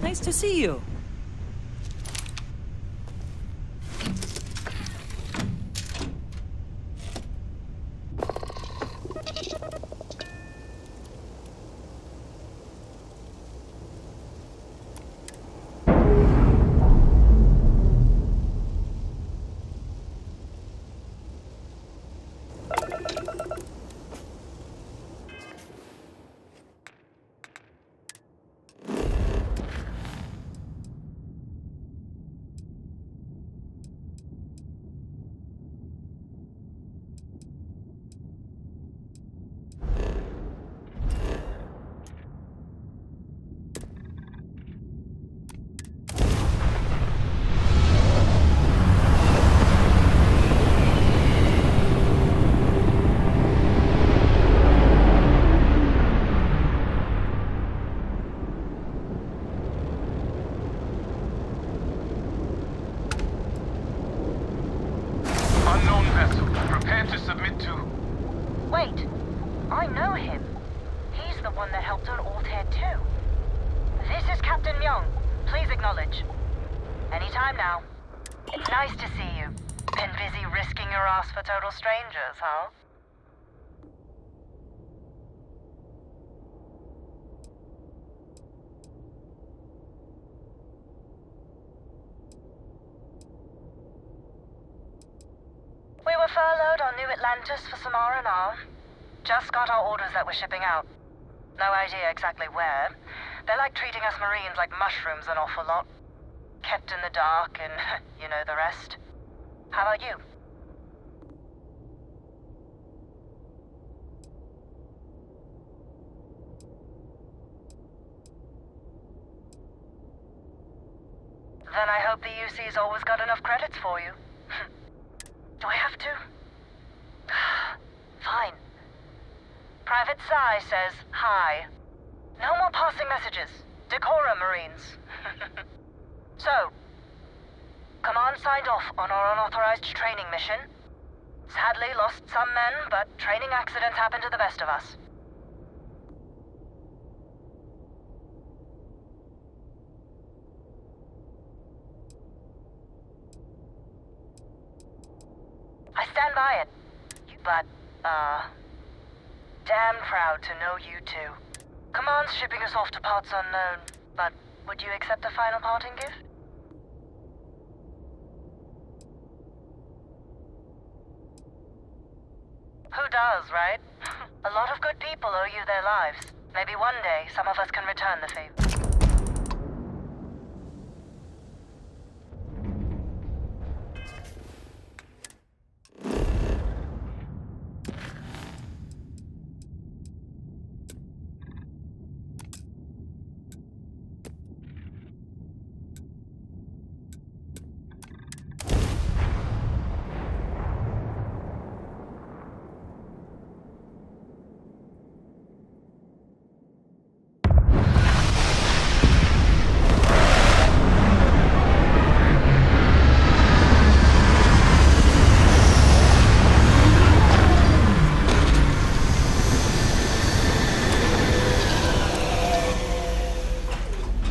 Nice to see you. Wait, I know him. He's the one that helped on Altair 2. This is Captain Myung. Please acknowledge. Anytime now. It's nice to see you. Been busy risking your ass for total strangers, huh? We were furloughed on New Atlantis for some R&R. Just got our orders that we're shipping out. No idea exactly where. They're like treating us Marines like mushrooms an awful lot. Kept in the dark and you know the rest. How about you? Then I hope the UC's always got enough credits for you. Do I have to? Fine. Private Psy says hi. No more passing messages. Decorum, Marines. So, Command signed off on our unauthorized training mission. Sadly lost some men, but training accidents happen to the best of us. I stand by it. But, damn proud to know you two. Command's shipping us off to parts unknown, but would you accept a final parting gift? Who does, right? A lot of good people owe you their lives. Maybe one day some of us can return the favor.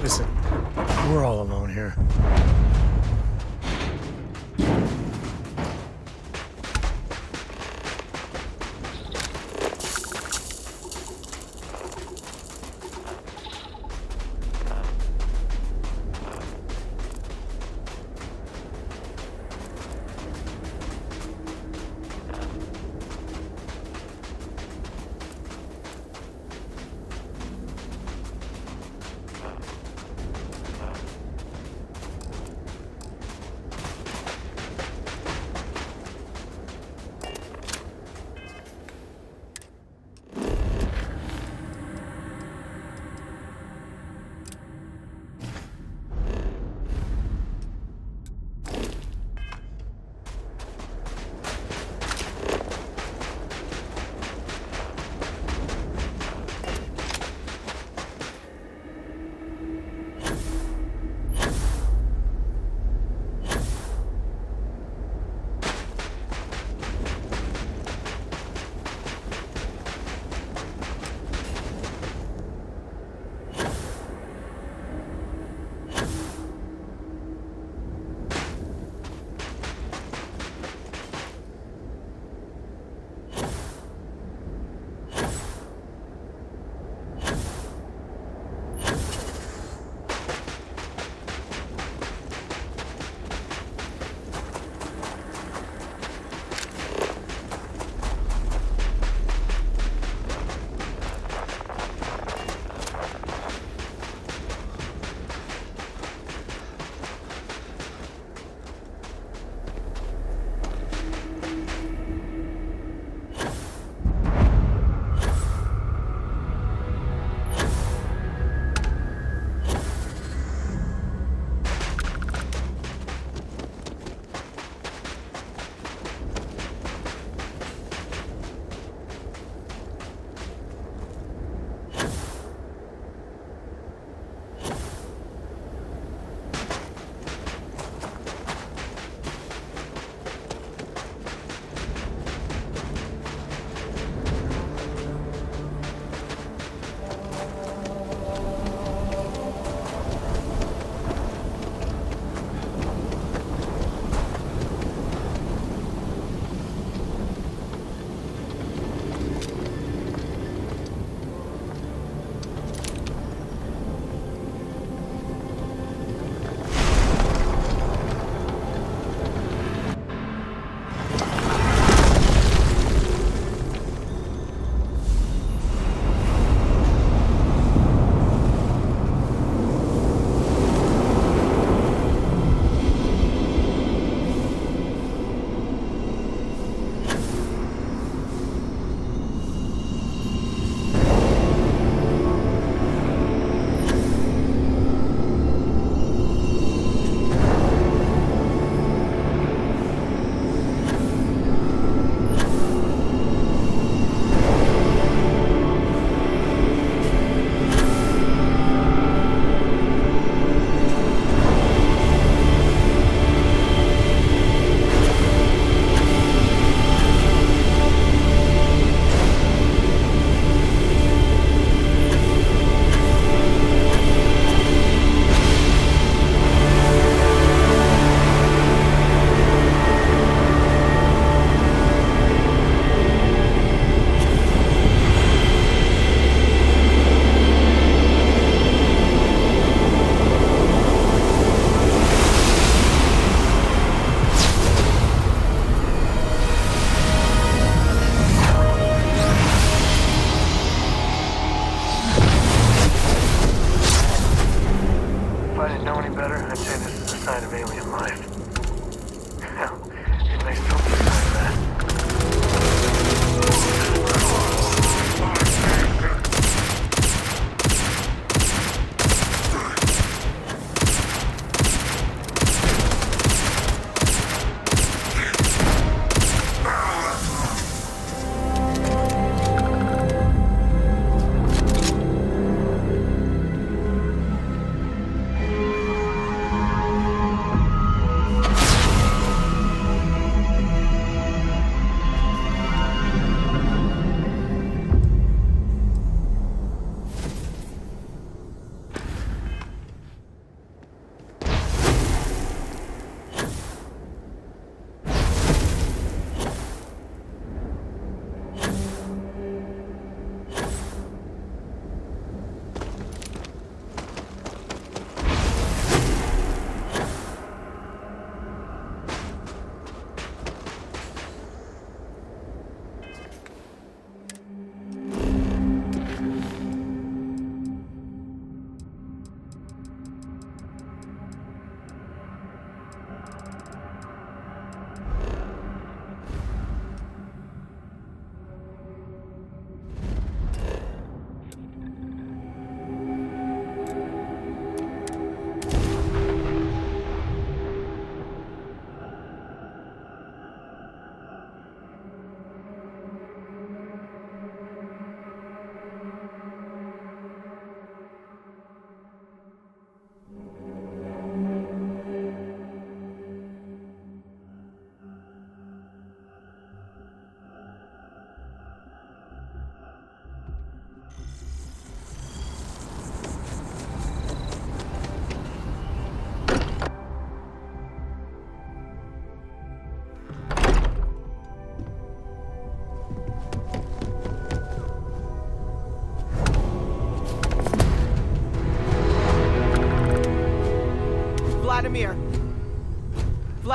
Listen, we're all alone here.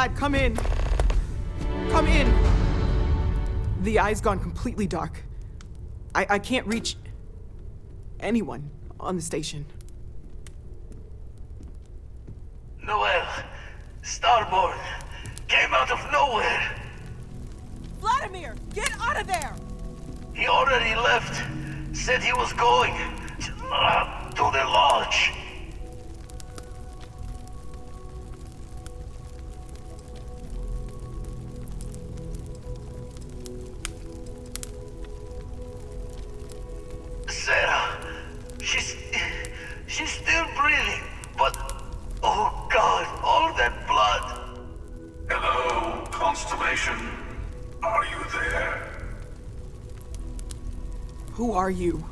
Vlad, come in. Come in. The eye's gone completely dark. I can't reach anyone on the station. Noel, Starborn, came out of nowhere. Vladimir, get out of there! He already left. Said he was going to the lodge. Sarah, she's still breathing, but oh God, all that blood. Hello, Constellation. Are you there? Who are you?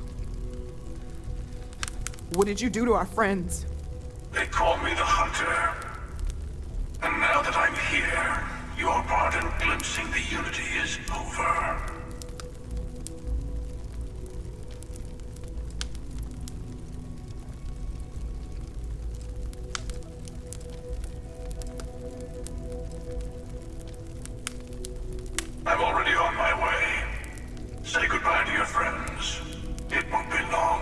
What did you do to our friends? They call me the Hunter. And now that I'm here, your part in glimpsing the Unity is over. I'm already on my way. Say goodbye to your friends. It won't be long.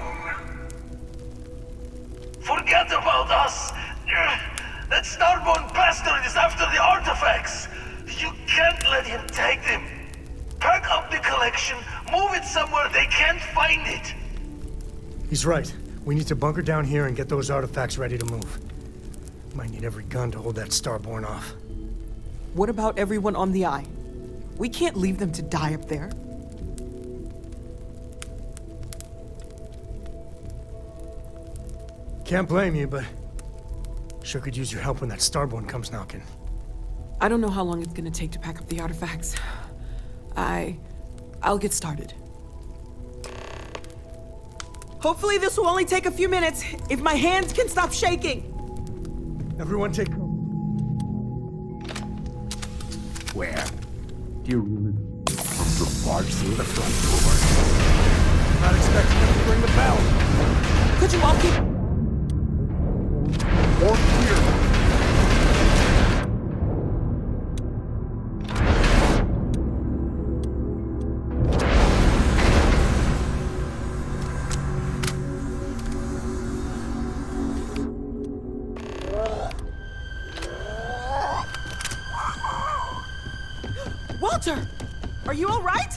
Forget about us! That Starborn bastard is after the artifacts! You can't let him take them! Pack up the collection, move it somewhere they can't find it! He's right. We need to bunker down here and get those artifacts ready to move. Might need every gun to hold that Starborn off. What about everyone on the Eye? We can't leave them to die up there. Can't blame you, but sure could use your help when that Starborn comes knocking. I don't know how long it's gonna take to pack up the artifacts. I'll get started. Hopefully this will only take a few minutes, if my hands can stop shaking. Everyone take... Where? Do you really want to barge through the front door? Not expecting them to ring the bell. Could you all keep... Or here? Walter! Are you all right?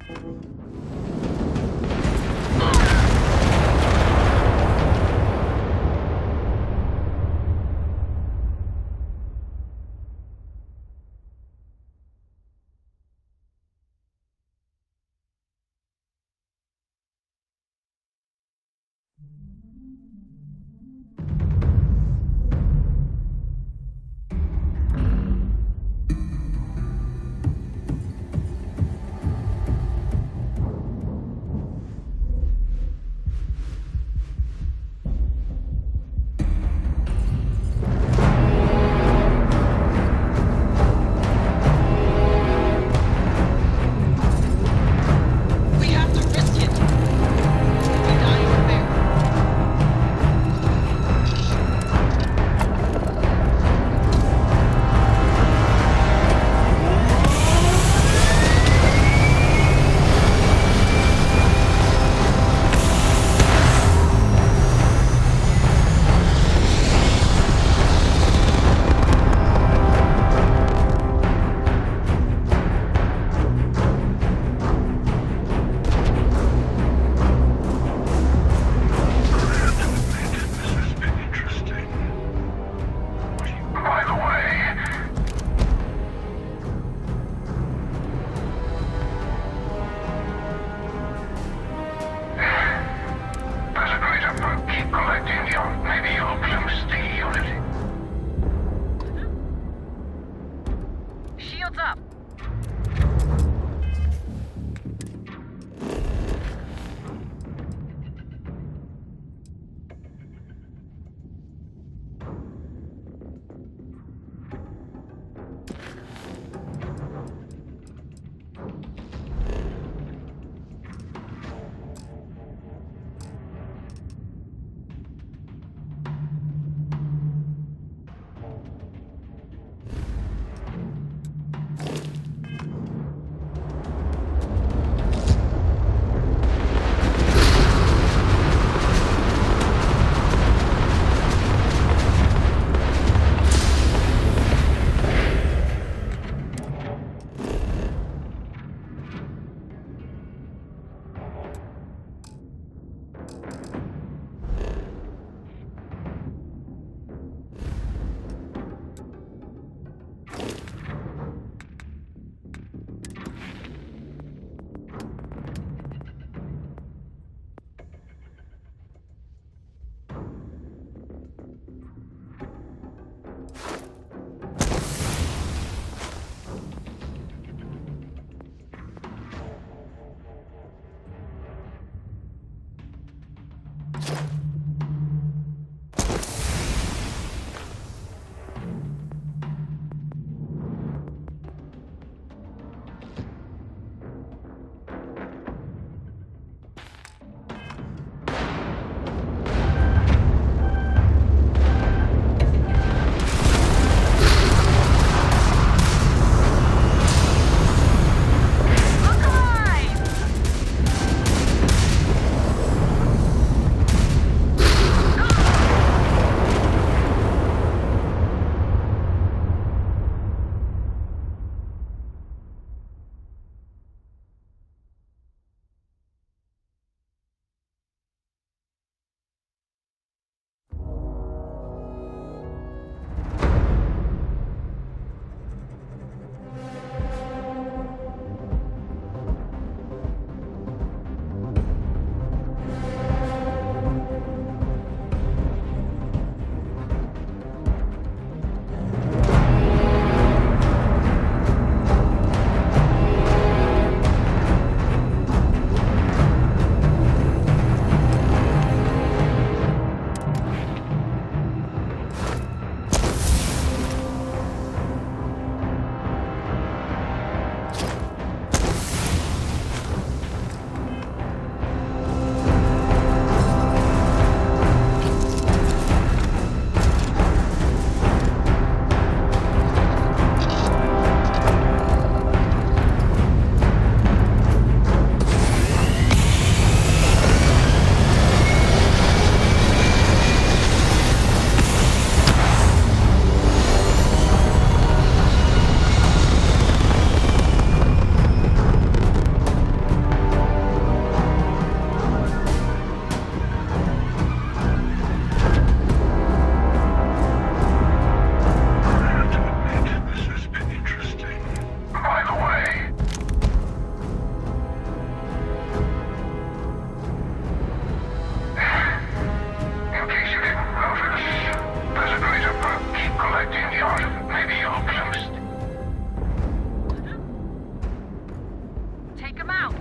We have to risk it. We die in there. him out!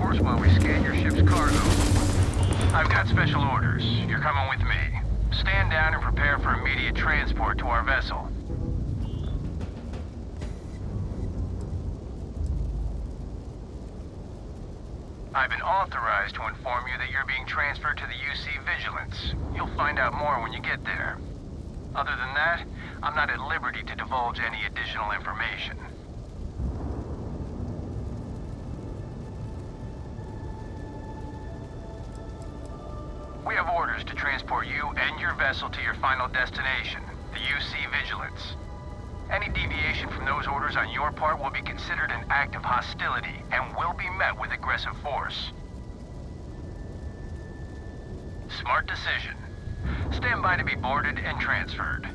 course, while we scan your ship's cargo. I've got special orders. You're coming with me. Stand down and prepare for immediate transport to our vessel. I've been authorized to inform you that you're being transferred to the UC Vigilance. You'll find out more when you get there. Other than that, I'm not at liberty to divulge any additional information. We have orders to transport you and your vessel to your final destination, the UC Vigilance. Any deviation from those orders on your part will be considered an act of hostility and will be met with aggressive force. Smart decision. Stand by to be boarded and transferred.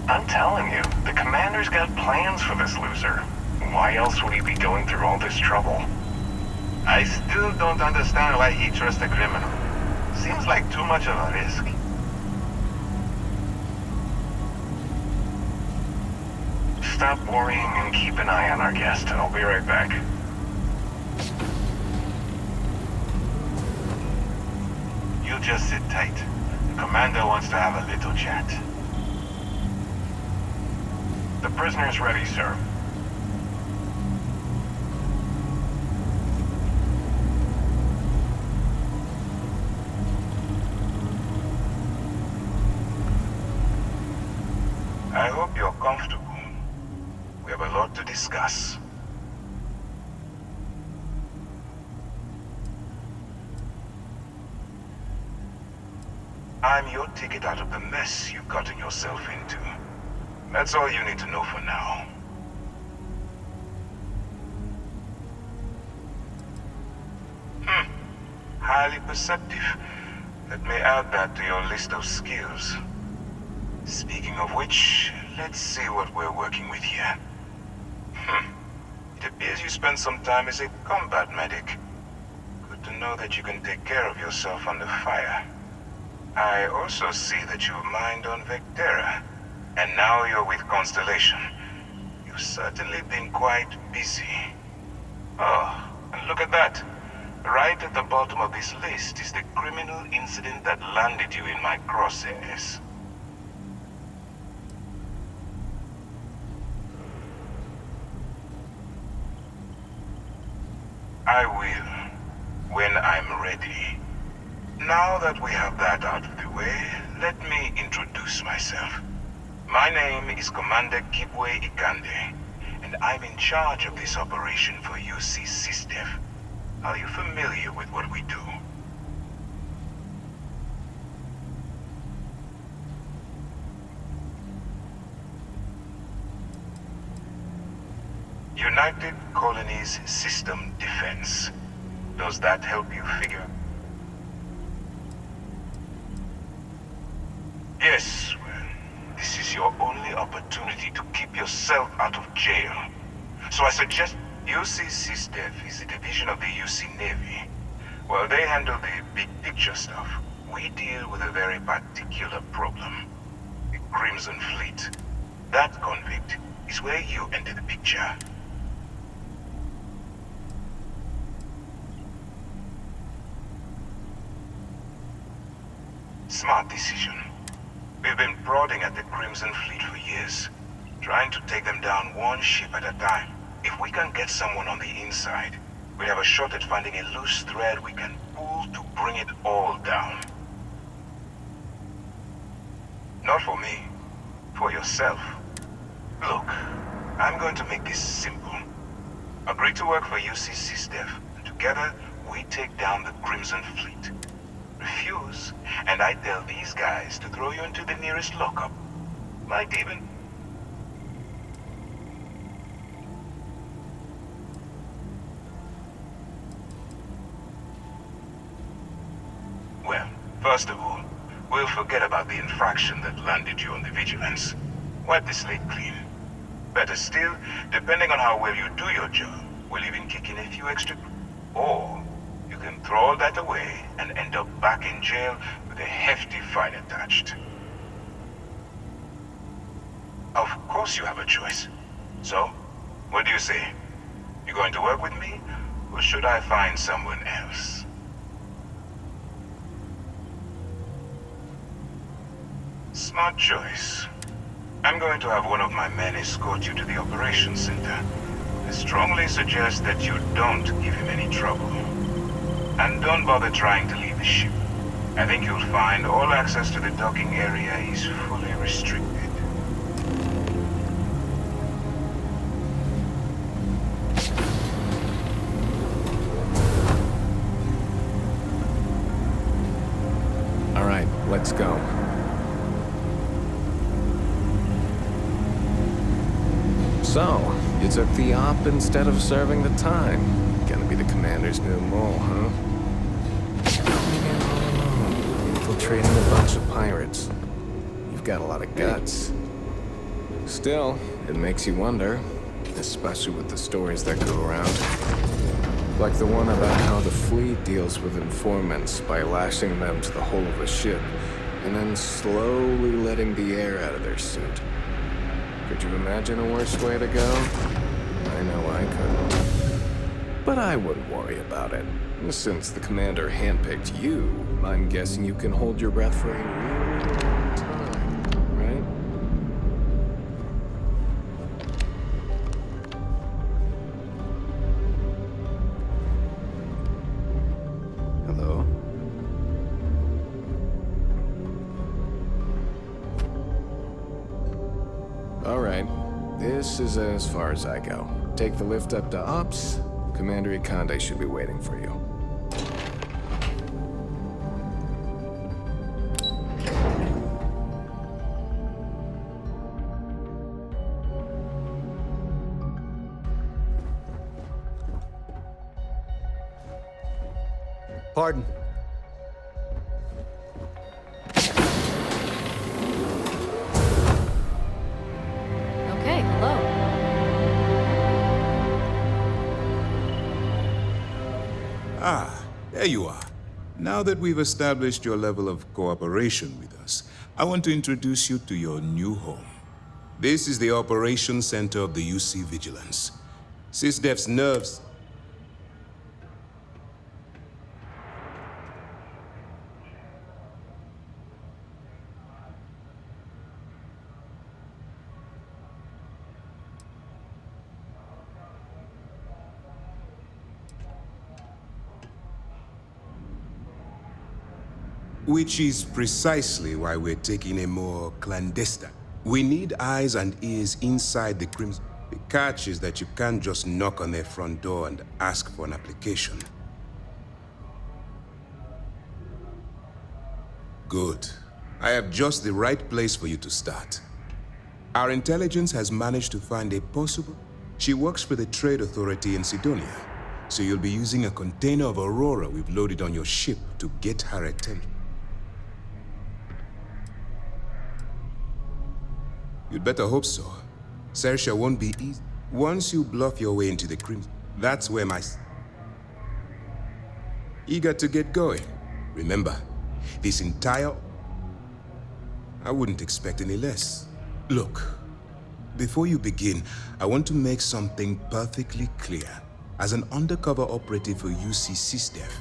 I'm telling you, the commander's got plans for this loser. Why else would he be going through all this trouble? I still don't understand why he trusts a criminal. Seems like too much of a risk. Stop worrying and keep an eye on our guest. I'll be right back. You just sit tight. The commander wants to have a little chat. The prisoner's ready, sir. I hope you're comfortable. We have a lot to discuss. I'm your ticket out of the mess you've gotten yourself into. That's all you need to know for now. Highly perceptive. Let me add that to your list of skills. Speaking of which, let's see what we're working with here. It appears you spent some time as a combat medic. Good to know that you can take care of yourself under fire. I also see that you've mined on Vectera. And now you're with Constellation. You've certainly been quite busy. Oh, and look at that. Right at the bottom of this list is the criminal incident that landed you in my crosshairs. I will, when I'm ready. Now that we have that out of the way, let me introduce myself. My name is Commander Keeper Aquilus, and I'm in charge of this operation for UC SysDef. Are you familiar with what we do? United Colonies System Defense. Does that help you figure? Yes, well, this is your only opportunity to keep yourself out of jail. So I suggest UC SysDef is a division of the UC Navy. While they handle the big picture stuff, we deal with a very particular problem. The Crimson Fleet. That convict is where you enter the picture. Smart decision. We've been prodding at the Crimson Fleet for years, trying to take them down one ship at a time. If we can get someone on the inside, we have a shot at finding a loose thread we can pull to bring it all down. Not for me, for yourself. Look, I'm going to make this simple. Agree to work for UC SysDef, and together we take down the Crimson Fleet. Refuse, and I tell these guys to throw you into the nearest lockup. Might even... Well, first of all, we'll forget about the infraction that landed you on the Vigilance. Wipe the slate clean. Better still, depending on how well you do your job, we'll even kick in a few extra... Or you can throw all that away and end up back in jail with a hefty fine attached. Of course you have a choice. So, what do you say? You going to work with me, or should I find someone else? Smart choice. I'm going to have one of my men escort you to the operations center. I strongly suggest that you don't give him any trouble. And don't bother trying to leave the ship. I think you'll find all access to the docking area is fully restricted. All right, let's go. So, you took the op instead of serving the time. Gonna be the commander's new mole, huh? Infiltrating a bunch of pirates. You've got a lot of guts. Still, it makes you wonder, especially with the stories that go around. Like the one about how the fleet deals with informants by lashing them to the hull of a ship, and then slowly letting the air out of their suit. Could you imagine a worse way to go? I know I couldn't. But I wouldn't worry about it. Since the commander handpicked you, I'm guessing you can hold your breath for a really long time, right? Hello? Alright, this is as far as I go. Take the lift up to Ops. Commander Ikande should be waiting for you. Pardon. Okay, hello. Ah, there you are. Now that we've established your level of cooperation with us, I want to introduce you to your new home. This is the Operations Center of the UC Vigilance. SysDef's nerves... Which is precisely why we're taking a more clandestine. We need eyes and ears inside the Crimson. The catch is that you can't just knock on their front door and ask for an application. Good. I have just the right place for you to start. Our intelligence has managed to find a possible... She works for the Trade Authority in Sidonia, so you'll be using a container of Aurora we've loaded on your ship to get her attention. You'd better hope so. Sersha won't be easy. Once you bluff your way into the Crimson, that's where my... Eager to get going. Remember, this entire... I wouldn't expect any less. Look, before you begin, I want to make something perfectly clear. As an undercover operative for UC SysDef,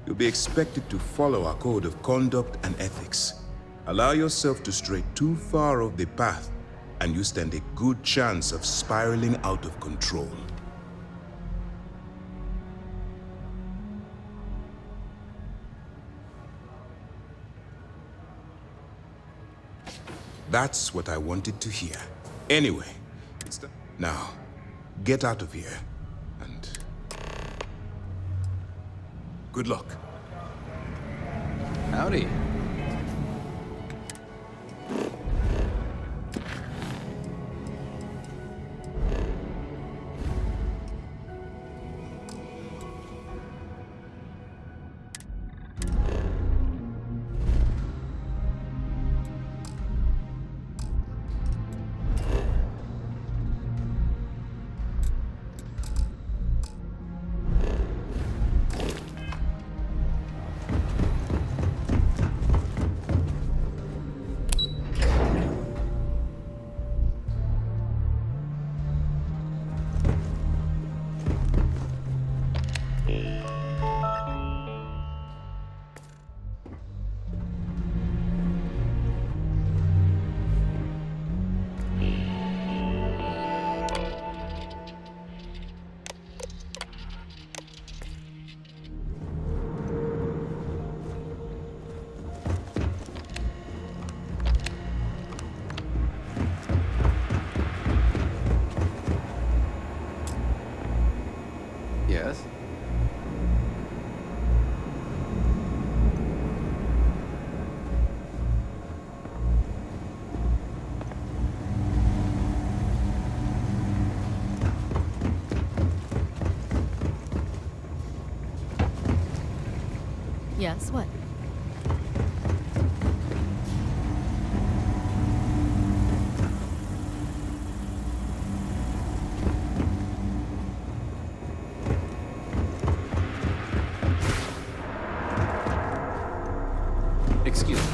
you'll be expected to follow our code of conduct and ethics. Allow yourself to stray too far off the path, and you stand a good chance of spiraling out of control. That's what I wanted to hear. Anyway, it's the... Now, get out of here, and... good luck. Howdy. Yes, what? Excuse me.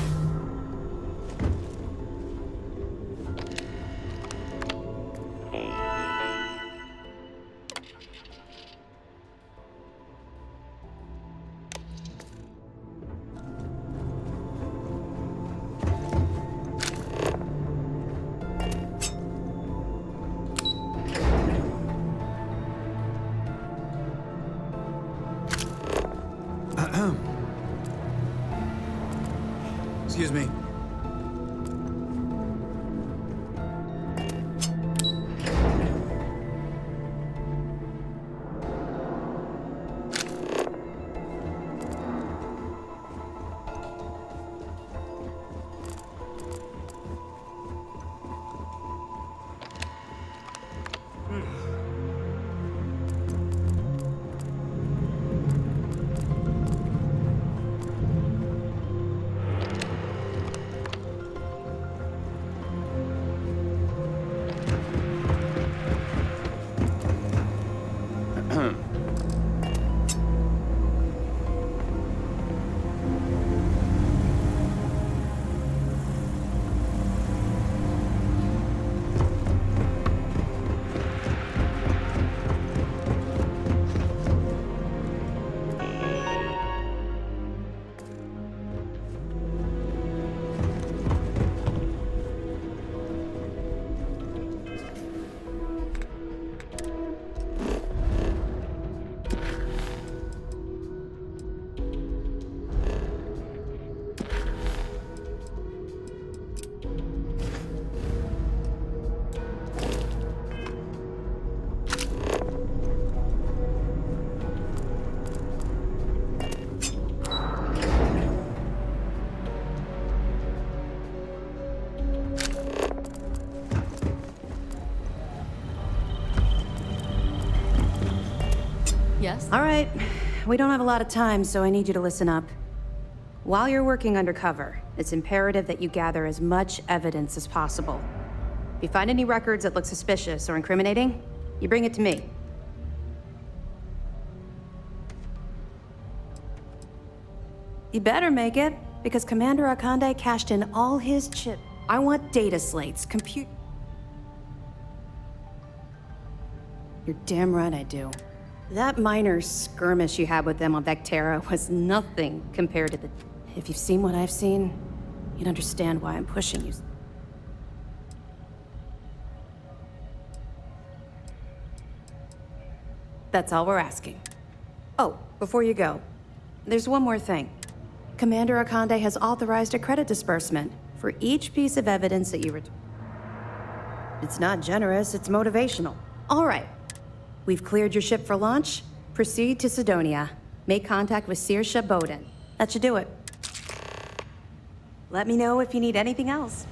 Excuse me. Yes? All right. We don't have a lot of time, so I need you to listen up. While you're working undercover, it's imperative that you gather as much evidence as possible. If you find any records that look suspicious or incriminating, you bring it to me. You better make it, because Commander Akande cashed in all his chip. I want data slates, compute... You're damn right I do. That minor skirmish you had with them on Vectera was nothing compared to the... If you've seen what I've seen, you'd understand why I'm pushing you. That's all we're asking. Oh, before you go, there's one more thing. Commander Akande has authorized a credit disbursement for each piece of evidence that you return. It's not generous, it's motivational. All right. We've cleared your ship for launch. Proceed to Sidonia. Make contact with Saoirse Bowden. That should do it. Let me know if you need anything else.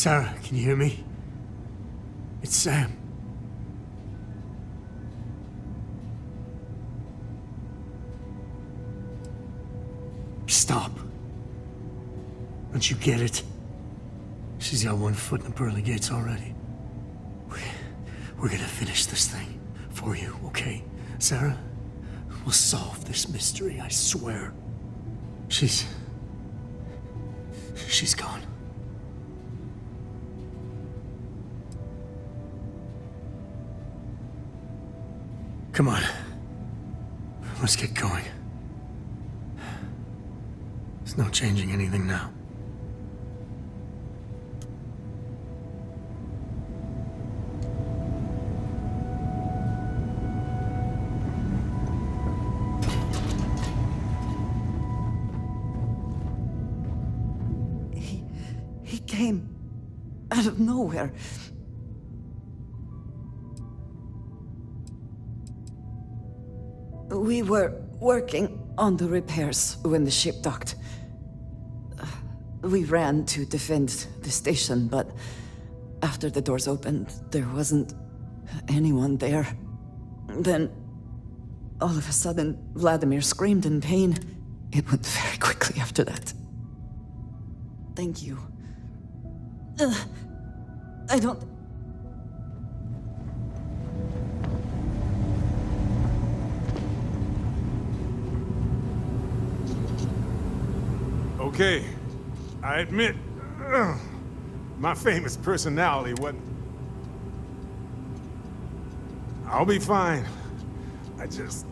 Sarah, can you hear me? It's Sam. Stop. Don't you get it? She's got one foot in the pearly gates already. We're gonna finish this thing for you, okay? Sarah? We'll solve this mystery, I swear. She's gone. Come on. Let's get going. There's no changing anything now. He came out of nowhere. We were working on the repairs when the ship docked. We ran to defend the station, but after the doors opened, there wasn't anyone there. Then, all of a sudden, Vladimir screamed in pain. It went very quickly after that. Thank you. I don't... Okay, I admit, my famous personality wasn't... I'll be fine. I just...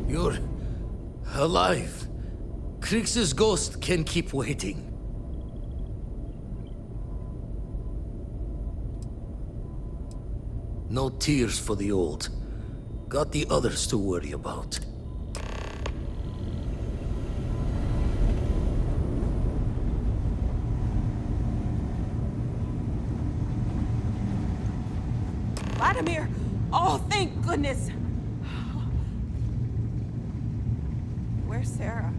You're alive. Krix's ghost can keep waiting. No tears for the old. Got the others to worry about. Vladimir! Oh, thank goodness! Where's Sarah?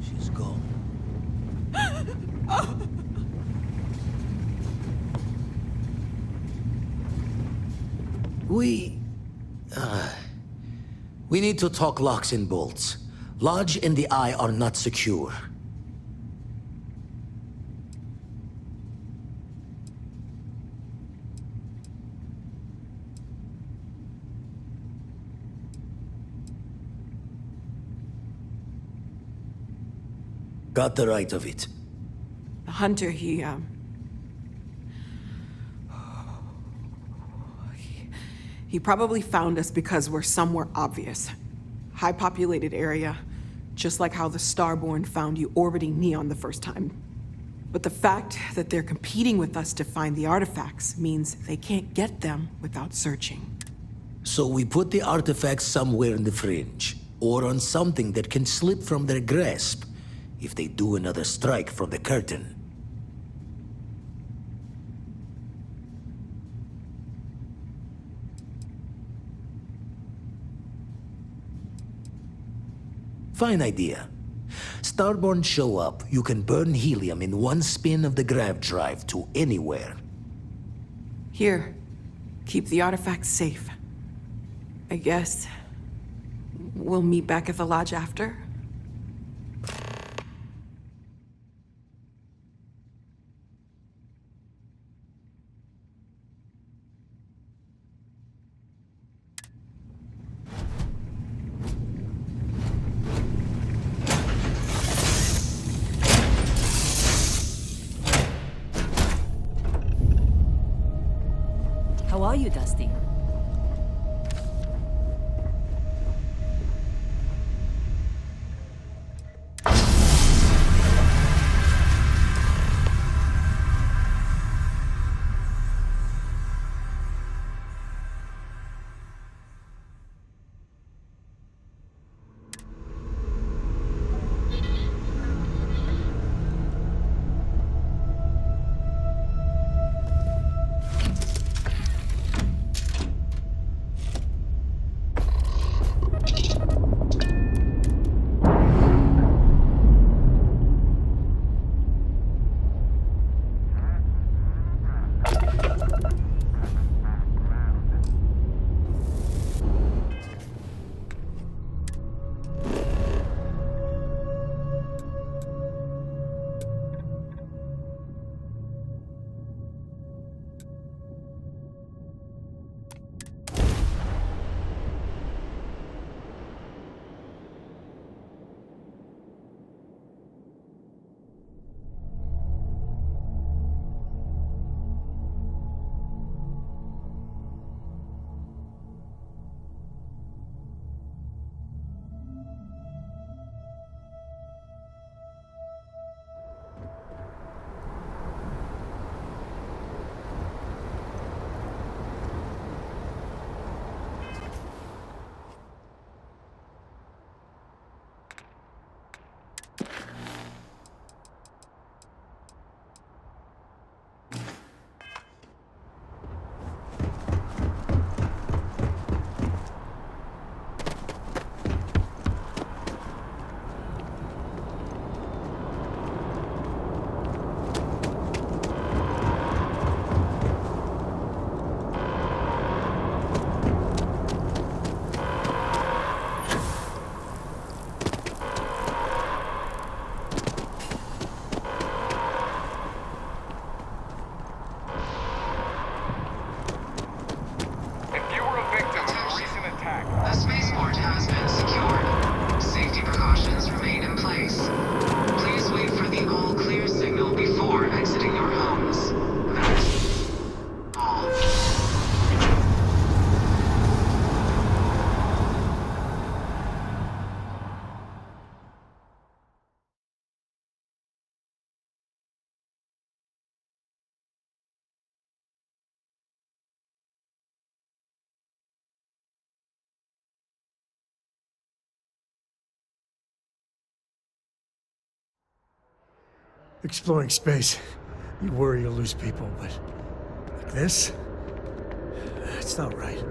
She's gone. Oh. We need to talk locks and bolts. Lodge and the Eye are not secure. Got the right of it. The hunter, he probably found us because we're somewhere obvious. High-populated area, just like how the Starborn found you orbiting Neon the first time. But the fact that they're competing with us to find the artifacts means they can't get them without searching. So we put the artifacts somewhere in the fringe, or on something that can slip from their grasp if they do another strike from the curtain. Fine idea. Starborn show up, you can burn helium in one spin of the grav drive to anywhere. Here, keep the artifacts safe. I guess we'll meet back at the lodge after? How are you, Dusty? Exploring space, you worry you'll lose people, but like this? It's not right.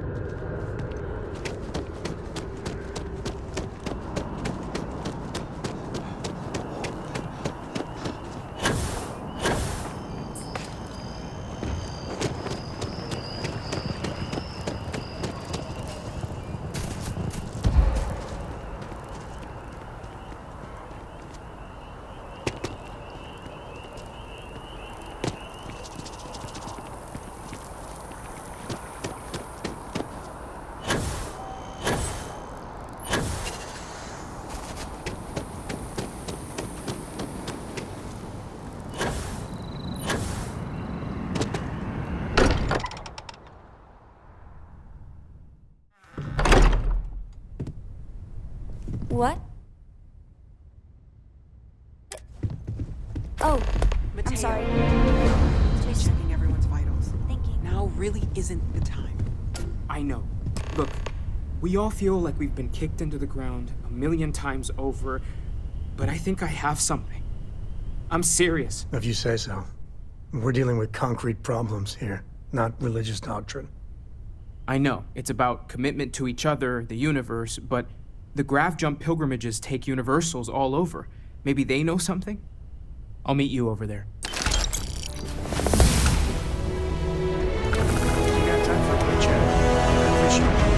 What? Oh, I'm sorry. Just checking everyone's vitals. Thinking. Now really isn't the time. I know. Look, we all feel like we've been kicked into the ground a million times over, but I think I have something. I'm serious. If you say so. We're dealing with concrete problems here, not religious doctrine. I know, it's about commitment to each other, the universe, but the Grav Jump pilgrimages take universals all over. Maybe they know something? I'll meet you over there. You got time for a quick chat? I appreciate it.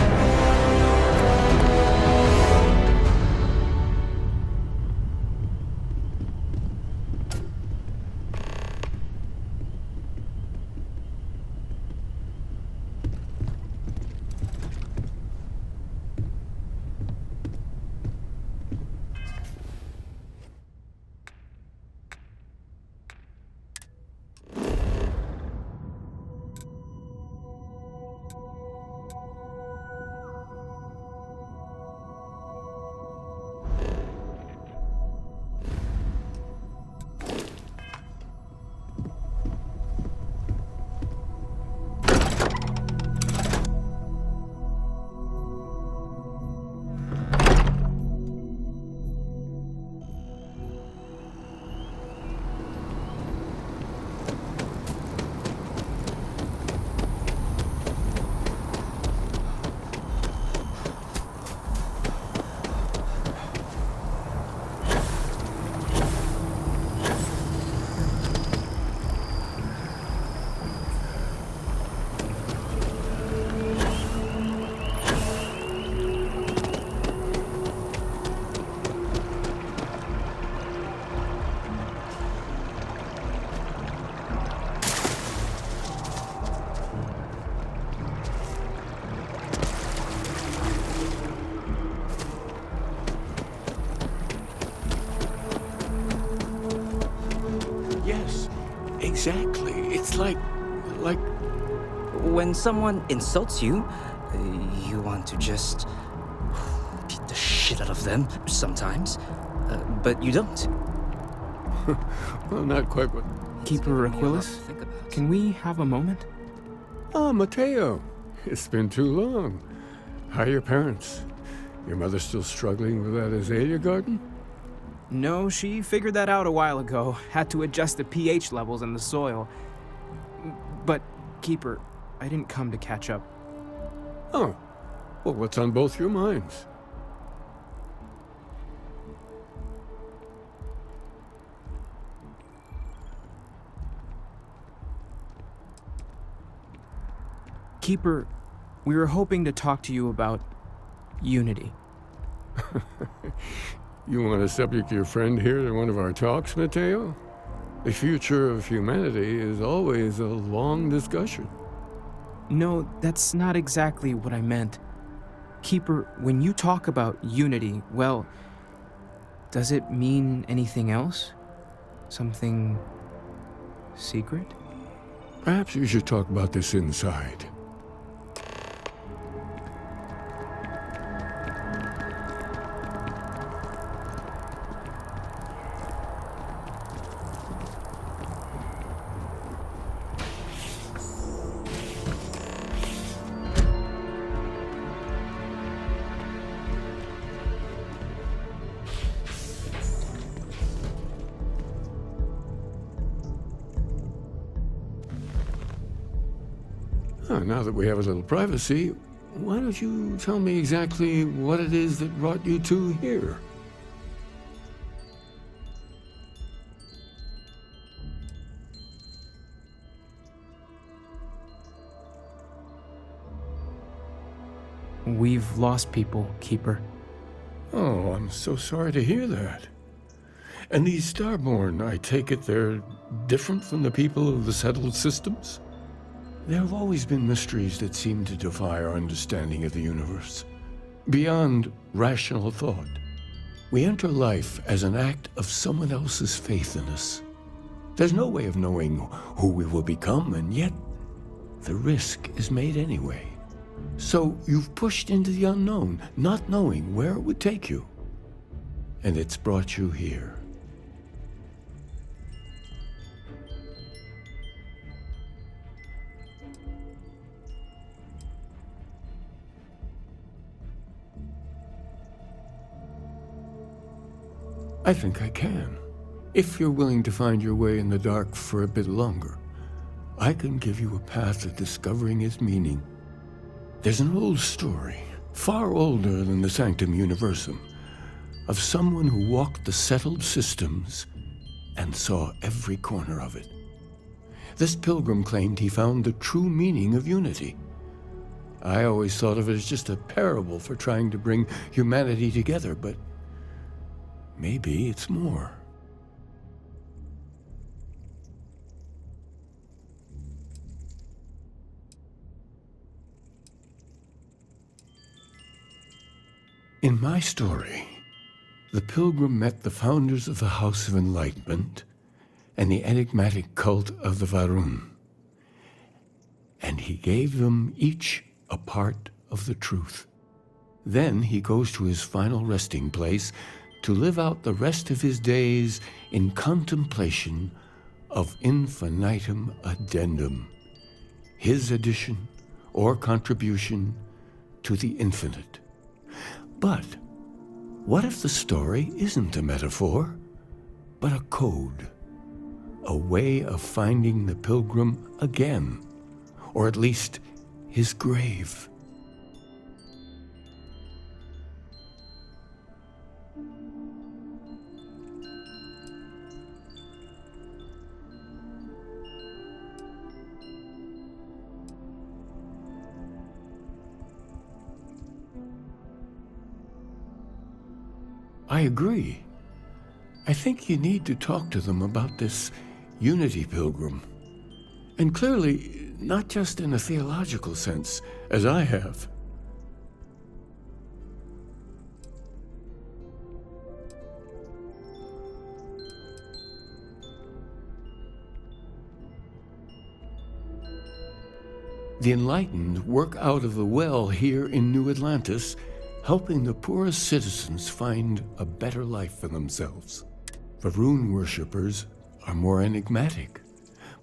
Exactly. It's like... When someone insults you, you want to just beat the shit out of them sometimes, but you don't. Well, not quite what... Keeper Aquilus, can we have a moment? Ah, Mateo. It's been too long. How are your parents? Your mother still struggling with that azalea garden? No, she figured that out a while ago. Had to adjust the pH levels in the soil. But, Keeper, I didn't come to catch up. Oh. Well, what's on both your minds? Keeper, we were hoping to talk to you about unity. You want to subject your friend here to one of our talks, Mateo? The future of humanity is always a long discussion. No, that's not exactly what I meant. Keeper, when you talk about unity, well, does it mean anything else? Something secret? Perhaps you should talk about this inside. Now that we have a little privacy, why don't you tell me exactly what it is that brought you two here? We've lost people, Keeper. Oh, I'm so sorry to hear that. And these Starborn, I take it they're different from the people of the settled systems? There have always been mysteries that seem to defy our understanding of the universe. Beyond rational thought, we enter life as an act of someone else's faith in us. There's no way of knowing who we will become, and yet the risk is made anyway. So you've pushed into the unknown, not knowing where it would take you. And it's brought you here. I think I can. If you're willing to find your way in the dark for a bit longer, I can give you a path to discovering its meaning. There's an old story, far older than the Sanctum Universum, of someone who walked the settled systems and saw every corner of it. This pilgrim claimed he found the true meaning of unity. I always thought of it as just a parable for trying to bring humanity together, but maybe it's more. In my story, the pilgrim met the founders of the House of Enlightenment and the enigmatic cult of the Varun, and he gave them each a part of the truth. Then he goes to his final resting place to live out the rest of his days in contemplation of infinitum addendum, his addition or contribution to the infinite. But what if the story isn't a metaphor, but a code? A way of finding the pilgrim again, or at least his grave. I agree. I think you need to talk to them about this unity pilgrim. And clearly, not just in a theological sense, as I have. The enlightened work out of the well here in New Atlantis, helping the poorest citizens find a better life for themselves. Varun worshippers are more enigmatic,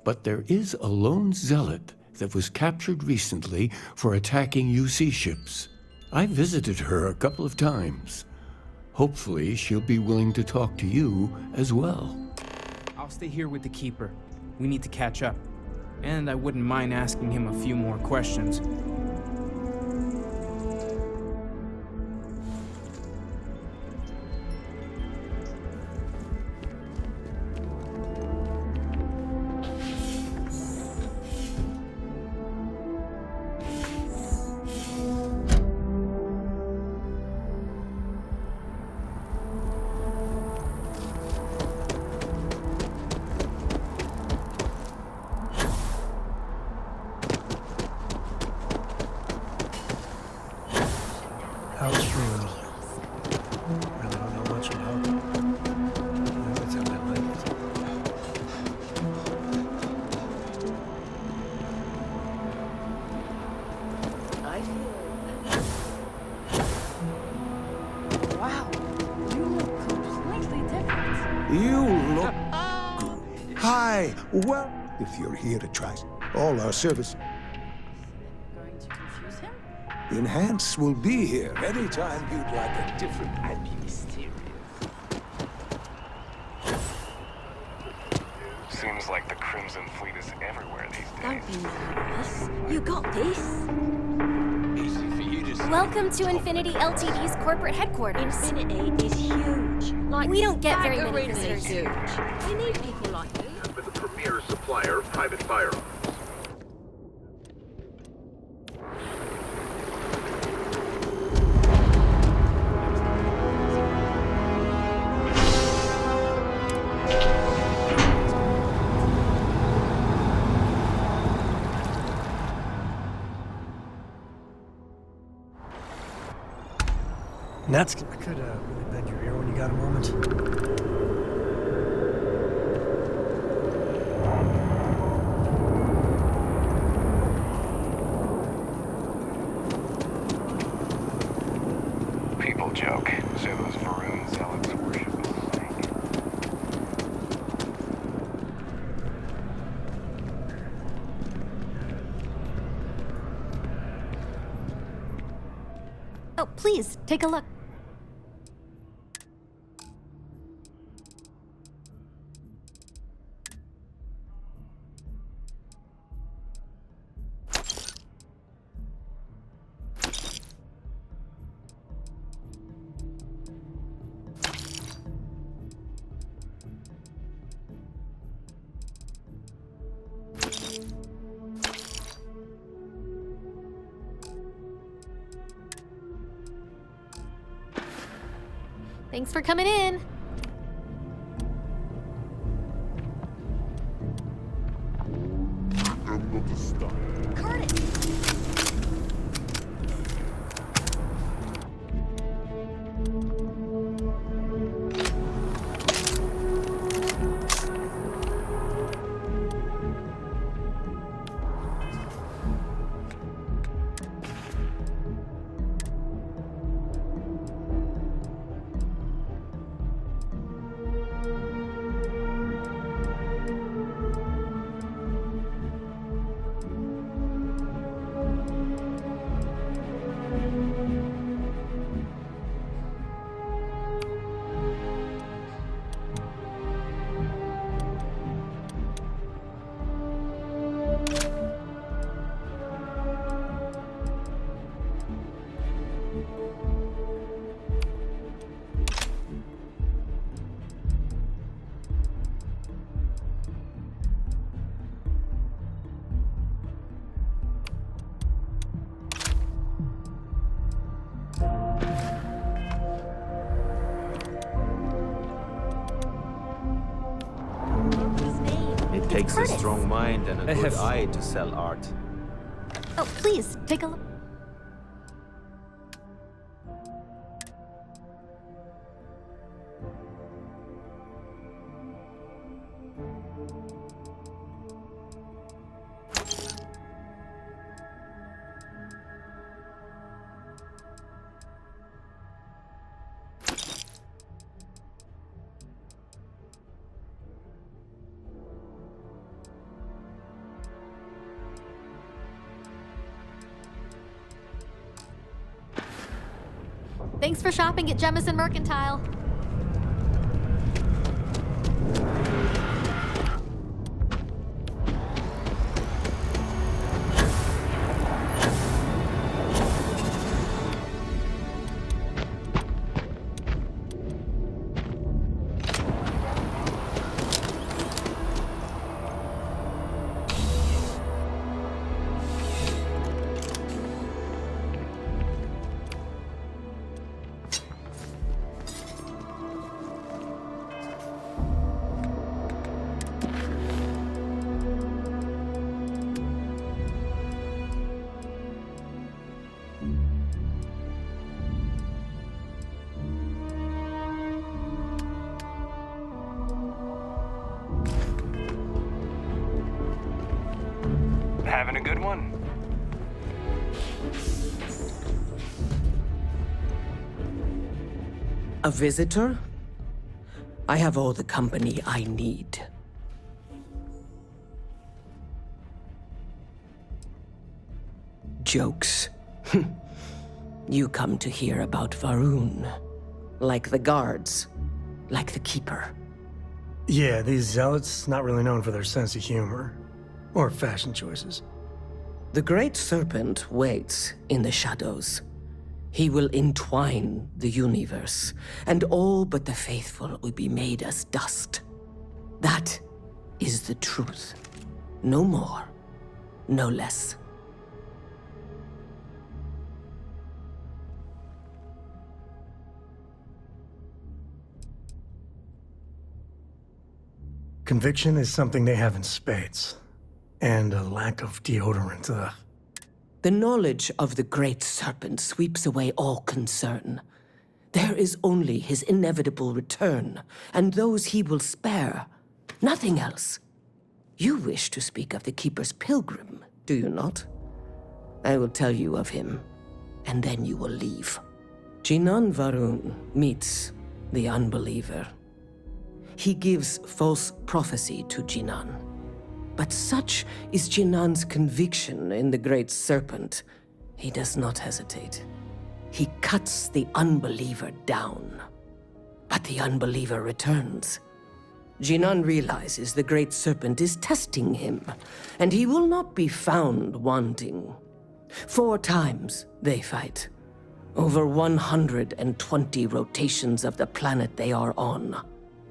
but there is a lone zealot that was captured recently for attacking UC ships. I visited her a couple of times. Hopefully, she'll be willing to talk to you as well. I'll stay here with the Keeper. We need to catch up. And I wouldn't mind asking him a few more questions. Well, if you're here to try all our service, Going to confuse him? Enhance will be here anytime you'd like a different. I'd be mysterious. Seems like the Crimson Fleet is everywhere these days. Don't be nervous. You got this. Easy for you to say. Welcome to Infinity Ltd's corporate headquarters. Infinity is huge. Like, We don't get very many staggeringly visitors. huge. We need people like you. With the premier supplier of private firearms. Nuts. I could really bend your ear when you got a moment. People joke. Say those Varun zealots worship the snake. Oh, please, take a look. Thanks for coming in. It takes a strong mind and a good eye to sell art. Oh, please, take a look. Thanks for shopping at Jemison Mercantile. Having a good one? A visitor? I have all the company I need. Jokes. You come to hear about Varun. Like the guards. Like the Keeper. Yeah, these zealots not really known for their sense of humor. Or fashion choices. The Great Serpent waits in the shadows. He will entwine the universe, and all but the faithful will be made as dust. That is the truth. No more, no less. Conviction is something they have in spades. And a lack of deodorant, ugh. The knowledge of the Great Serpent sweeps away all concern. There is only his inevitable return, and those he will spare. Nothing else. You wish to speak of the Keeper's pilgrim, do you not? I will tell you of him, and then you will leave. Jinan Varun meets the unbeliever. He gives false prophecy to Jinan. But such is Jinan's conviction in the Great Serpent, he does not hesitate. He cuts the unbeliever down. But the unbeliever returns. Jinan realizes the Great Serpent is testing him, and he will not be found wanting. 4 times they fight. Over 120 rotations of the planet they are on.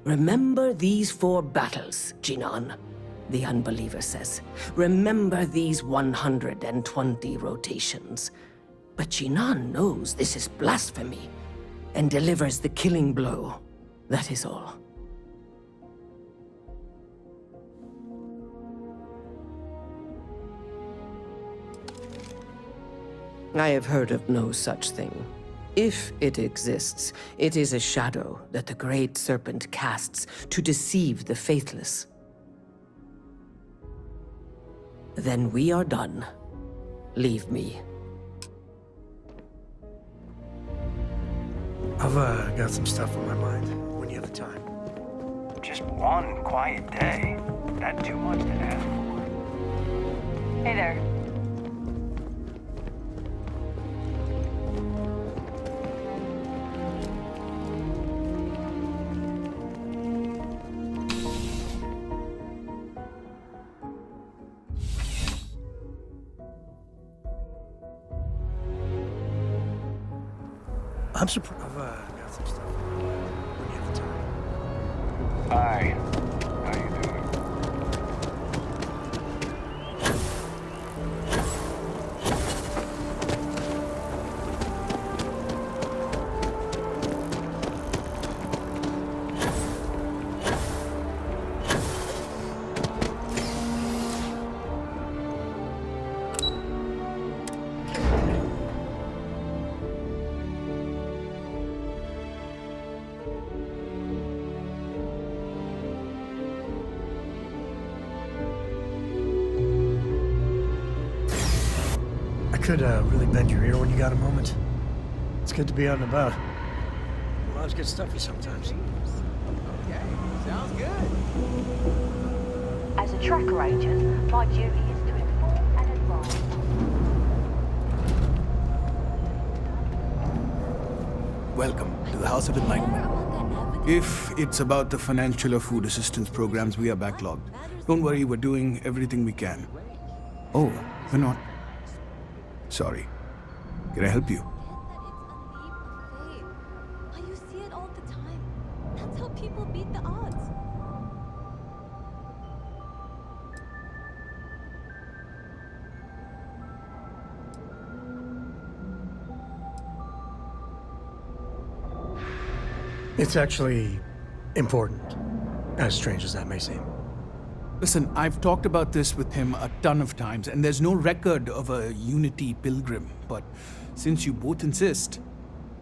Remember these 4 battles, Jinan. The unbeliever says, remember these 120 rotations. But Jinan knows this is blasphemy and delivers the killing blow. That is all. I have heard of no such thing. If it exists, it is a shadow that the Great Serpent casts to deceive the faithless. Then we are done. Leave me. I've got some stuff on my mind, when you have the time. Just one quiet day. Not too much to ask for. Hey there. I'm surprised. I've got some stuff on my mind, when you have the time. Hi. How you doing? Could really bend your ear when you got a moment. It's good to be out and about. Lives get stuffy sometimes. Okay, sounds good. As a tracker agent, my duty is to inform and advise. Welcome to the House of Enlightenment. If it's about the financial or food assistance programs, we are backlogged. Don't worry, we're doing everything we can. Oh, we're not. Sorry. Can I help you? You see it all the time. That's how people beat the odds. It's actually important, as strange as that may seem. Listen, I've talked about this with him a ton of times, and there's no record of a Unity pilgrim. But since you both insist,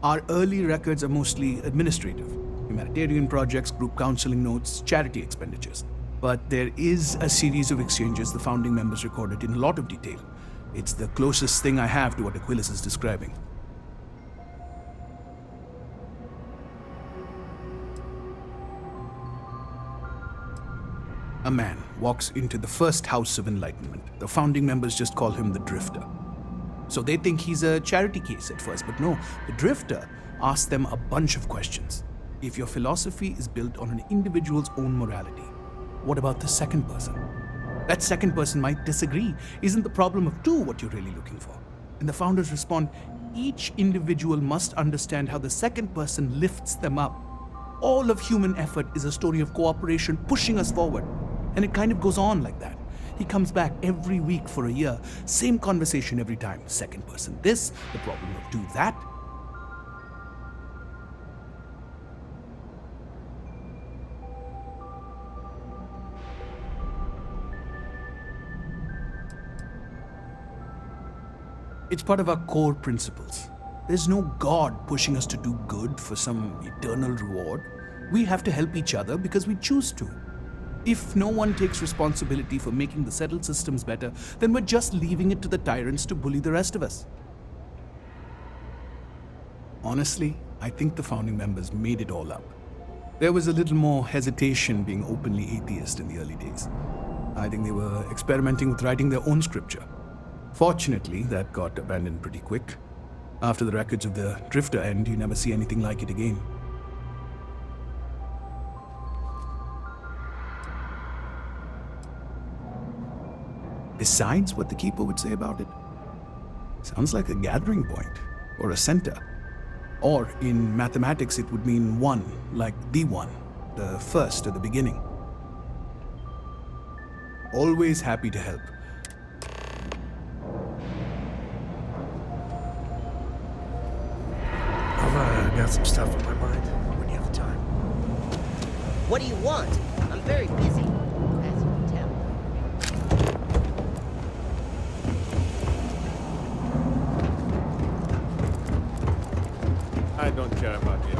our early records are mostly administrative. Humanitarian projects, group counseling notes, charity expenditures. But there is a series of exchanges the founding members recorded in a lot of detail. It's the closest thing I have to what Aquilus is describing. A man walks into the first House of Enlightenment. The founding members just call him the Drifter. So they think he's a charity case at first, but no, the Drifter asks them a bunch of questions. If your philosophy is built on an individual's own morality, what about the second person? That second person might disagree. Isn't the problem of two what you're really looking for? And the founders respond, each individual must understand how the second person lifts them up. All of human effort is a story of cooperation pushing us forward. And it kind of goes on like that. He comes back every week for a year. Same conversation every time. Second person this, the problem of two that. It's part of our core principles. There's no God pushing us to do good for some eternal reward. We have to help each other because we choose to. If no one takes responsibility for making the settled systems better, then we're just leaving it to the tyrants to bully the rest of us. Honestly, I think the founding members made it all up. There was a little more hesitation being openly atheist in the early days. I think they were experimenting with writing their own scripture. Fortunately, that got abandoned pretty quick. After the records of the Drifter end, you never see anything like it again. Besides what the Keeper would say about it, sounds like a gathering point, or a center. Or in mathematics, it would mean one, like the one, the first or the beginning. Always happy to help. I've got some stuff on my mind when you have the time. What do you want? I'm very busy, as you can tell. I don't care about it.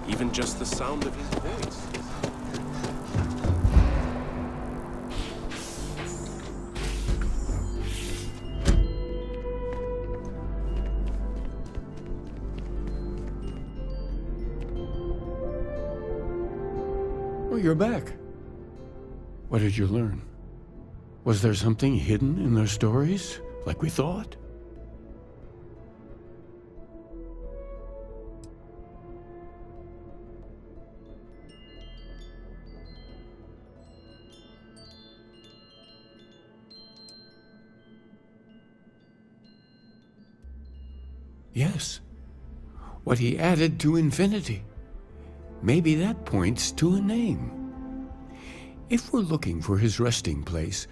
Even just the sound of his voice. Oh, you're back. What did you learn? Was there something hidden in their stories, like we thought? Yes. What he added to infinity. Maybe that points to a name. If we're looking for his resting place,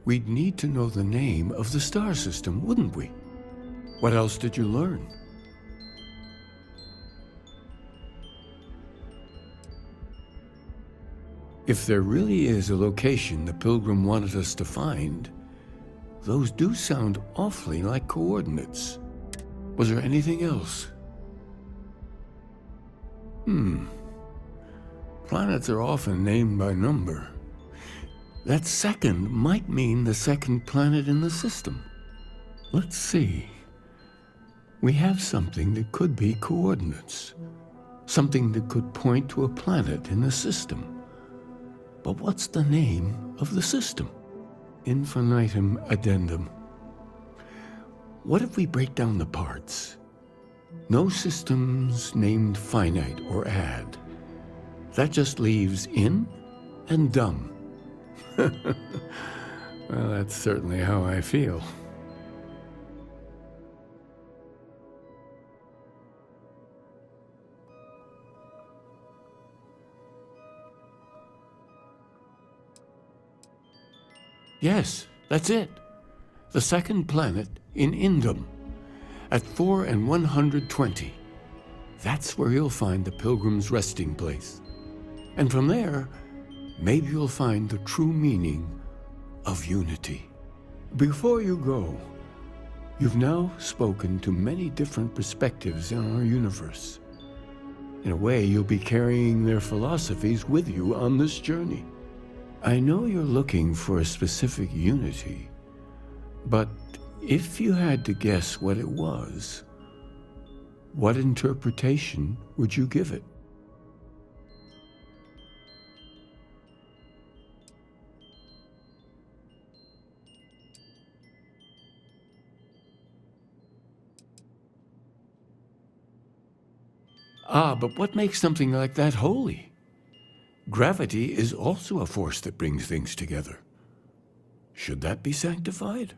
we'd need to know the name of the star system, wouldn't we? What else did you learn? If there really is a location the Pilgrim wanted us to find, those do sound awfully like coordinates. Was there anything else? Planets are often named by number. That second might mean the second planet in the system. Let's see. We have something that could be coordinates. Something that could point to a planet in the system. But what's the name of the system? Infinitum addendum. What if we break down the parts? No systems named finite or add. That just leaves in and dumb. Well, that's certainly how I feel. Yes, that's it. The second planet in Indum, at 4 and 120. That's where you'll find the Pilgrim's resting place. And from there, maybe you'll find the true meaning of unity. Before you go, you've now spoken to many different perspectives in our universe. In a way, you'll be carrying their philosophies with you on this journey. I know you're looking for a specific unity, but if you had to guess what it was, what interpretation would you give it? Ah, but what makes something like that holy? Gravity is also a force that brings things together. Should that be sanctified?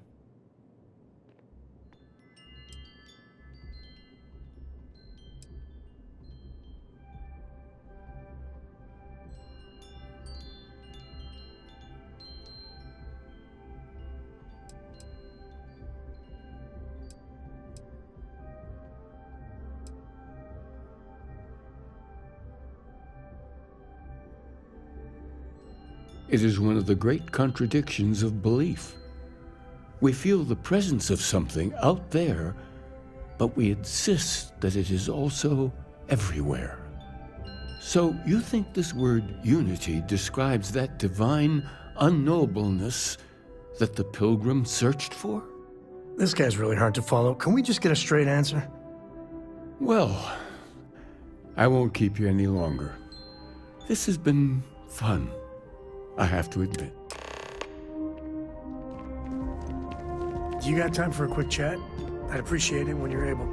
It is one of the great contradictions of belief. We feel the presence of something out there, but we insist that it is also everywhere. So you think this word unity describes that divine unknowableness that the Pilgrim searched for? This guy's really hard to follow. Can we just get a straight answer? Well, I won't keep you any longer. This has been fun, I have to admit. Do you got time for a quick chat? I'd appreciate it when you're able.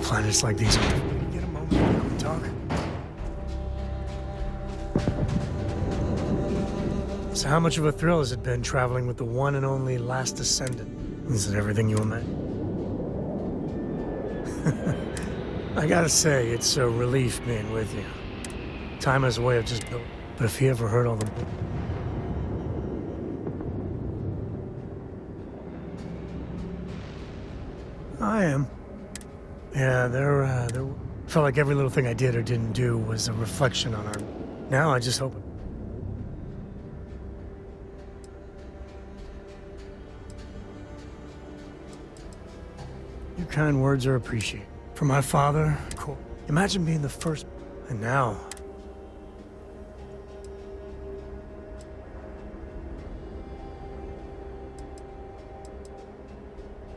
Planets like these, can we get a moment to talk? So how much of a thrill has it been traveling with the one and only last descendant? Is it everything you imagine? I gotta say, it's a relief being with you. Time has a way of just building. But if you ever heard all the... I am. Yeah, there felt like every little thing I did or didn't do was a reflection on our... Now I just hope... Your kind words are appreciated. For my father, cool. Imagine being the first... And now...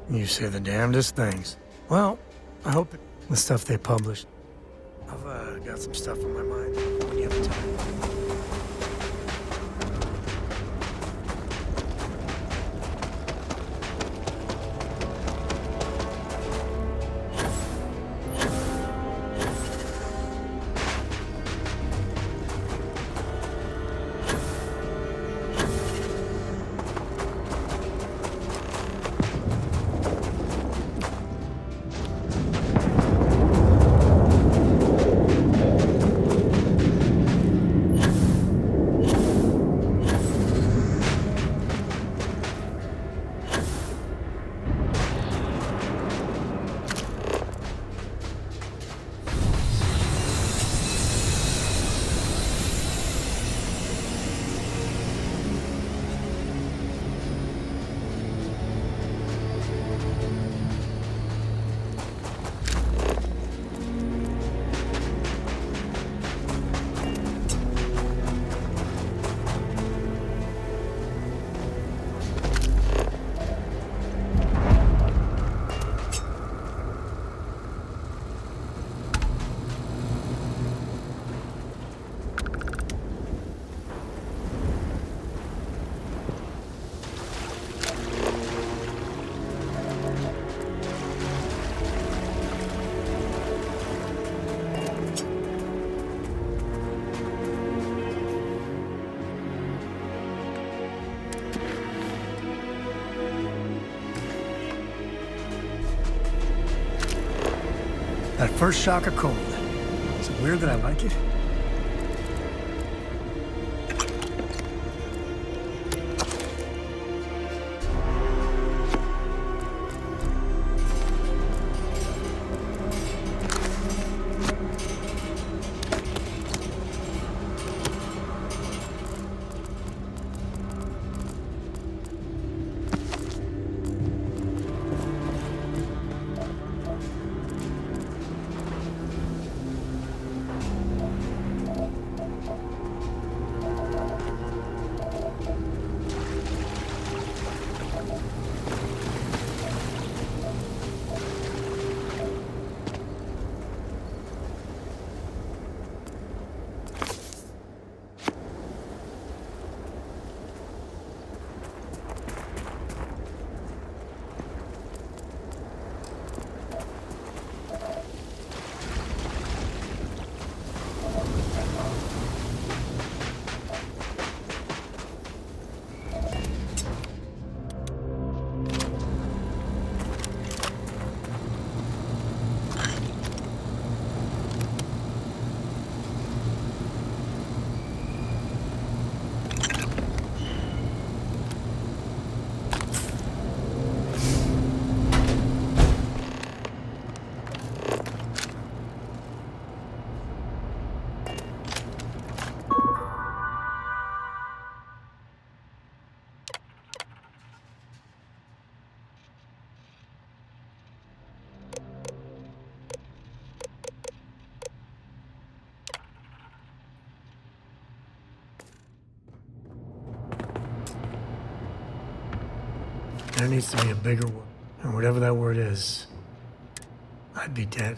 You say the damnedest things. Well, I hope the stuff they published. I've got some stuff on my mind when you have time. First shock of cold. Is it weird that I like it? There needs to be a bigger word. And whatever that word is, I'd be dead.